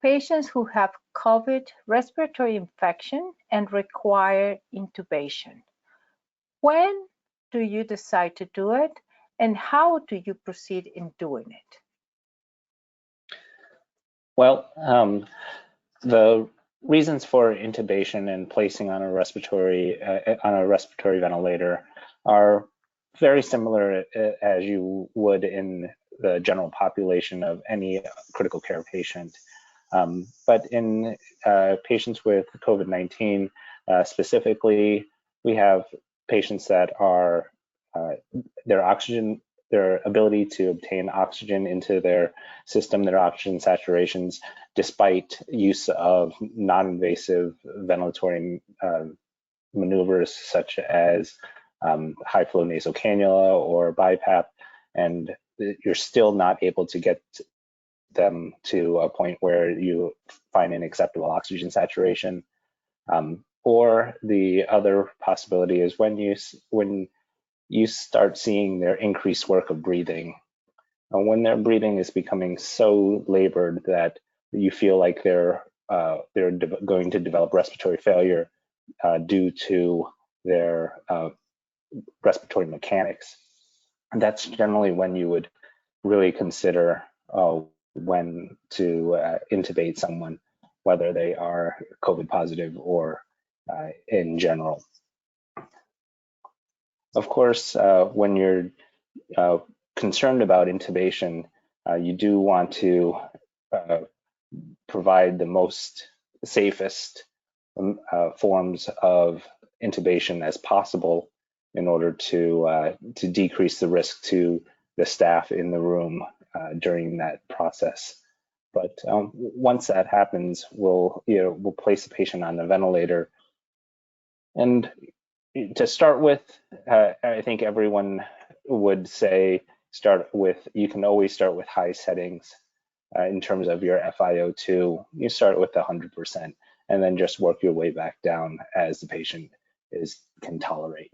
patients who have COVID respiratory infection and require intubation. When do you decide to do it, and how do you proceed in doing it? Well, the reasons for intubation and placing on a respiratory ventilator are very similar as you would in the general population of any critical care patient. But in patients with COVID-19 specifically, we have patients that are their ability to obtain oxygen into their system, their oxygen saturations, despite use of non-invasive ventilatory maneuvers such as high flow nasal cannula or BiPAP, and you're still not able to get them to a point where you find an acceptable oxygen saturation. Or the other possibility is when you start seeing their increased work of breathing. And when their breathing is becoming so labored that you feel like they're going to develop respiratory failure due to their respiratory mechanics. And that's generally when you would really consider when to intubate someone, whether they are COVID positive or in general. Of course, when you're concerned about intubation, you do want to provide the most safest forms of intubation as possible in order to decrease the risk to the staff in the room during that process. But once that happens, we'll place the patient on the ventilator. And to start with, I think everyone would say you can always start with high settings in terms of your FiO2. You start with 100% and then just work your way back down as the patient can tolerate.